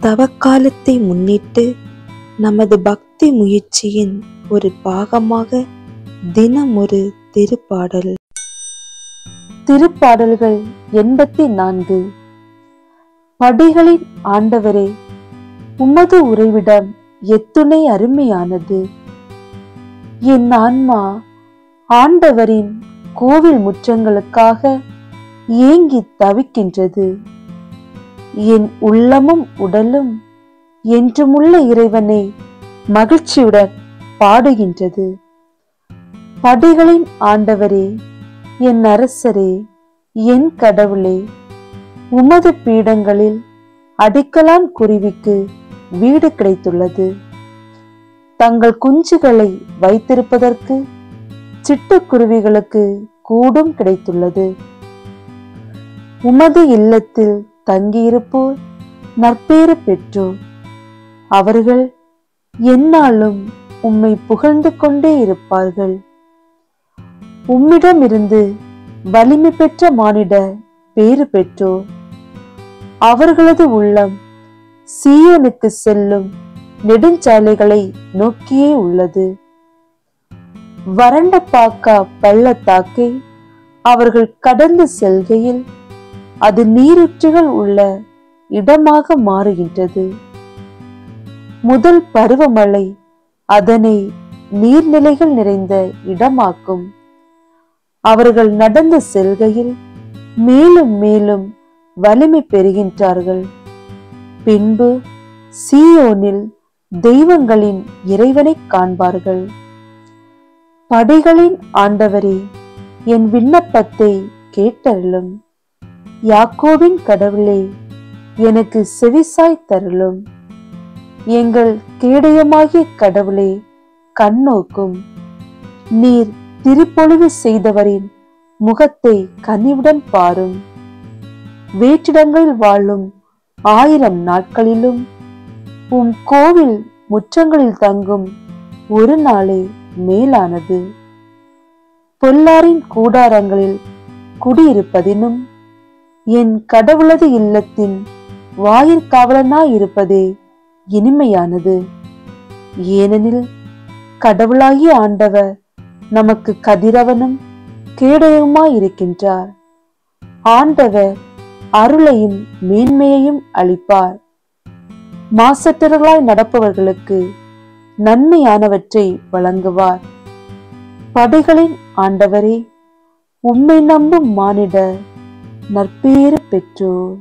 தவக்காலத்தை முன்னிட்டு நமது பக்தி முயற்சியின் ஒரு பாகமாக தினம் ஒரு திருப்பாடல். திருப்பாடல்கள் 84. படிகளின் ஆண்டவரே, உமது உறைவிடம் எத்துணை அருமையானது. என் ஆன்மா ஆண்டவரின் கோவில் முற்றங்களுக்காக ஏங்கி தவிக்கின்றது. என் உள்ளமும் உடலும் என்றுமுள்ள இறைவனை மகிழ்ச்சியுடன் பாடுகின்றது. படிகளின் ஆண்டவரே, என் அரசரே, என் கடவுளே, உமது பீடங்களில் அடிக்கலான் குருவிக்கு வீடு கிடைத்துள்ளது. தங்கள் குஞ்சுகளை வைத்திருப்பதற்கு சிட்டுக்குருவிகளுக்கு கூடும் கிடைத்துள்ளது. உமது இல்லத்தில் தங்கியிருப்போர் நற்பேறு பெற்றோர். அவர்கள் எந்நாளும் உம்மை புகழ்ந்து கொண்டே இருப்பார்கள். உம்மிடமிருந்து வலிமை பெற்ற மானிட பேறு பெற்றோர். அவர்களது உள்ளம் சீயோனுக்கு செல்லும் நெடுஞ்சாலைகளை நோக்கியே உள்ளது. வறண்ட பாக்கா பள்ளத்தாக்கை அவர்கள் கடந்து செல்கையில் அது நீரூற்றுகள் உள்ள இடமாக மாறுகின்றது. முதல் பருவமழை அதனை நீர்நிலைகள் நிறைந்த இடமாக்கும். அவர்கள் நடந்து செல்கையில் மேலும் மேலும் வலிமை பெறுகின்றார்கள். பின்பு சீயோனில் தெய்வங்களின் இறைவனை காண்பார்கள். படைகளின் ஆண்டவரே, என் விண்ணப்பத்தை கேட்டருளும். யாக்கோபின் கடவுளே, எனக்கு செவிசாய் தருளும். எங்கள் கேடயமாகிய கடவுளே, கண்ணோக்கும். நீர் திருப்பொழிவு செய்தவரின் முகத்தை கனிவுடன் பாரும். வேற்றிடங்களில் வாழும் 1000 நாட்களிலும் உம் கோவில் முற்றங்களில் தங்கும் ஒரு நாளே மேலானது. பொல்லாரின் கூடாரங்களில் குடியிருப்பதினும் என் கடவுளது இல்லத்தின் வாயிற்காவலனாயிருப்பதே இனிமையானது. ஏனெனில் கடவுளாகிய ஆண்டவர் நமக்கு கதிரவனும் கேடயமாயிருக்கின்றார். ஆண்டவர் அருளையும் மேன்மையையும் அளிப்பார். மாசற்றவர்களாய் நடப்பவர்களுக்கு நன்மையானவற்றை வழங்குவார். படைகளின் ஆண்டவரே, உம்மை நம்பும் மானிட நற்பேறு பெற்றோர்.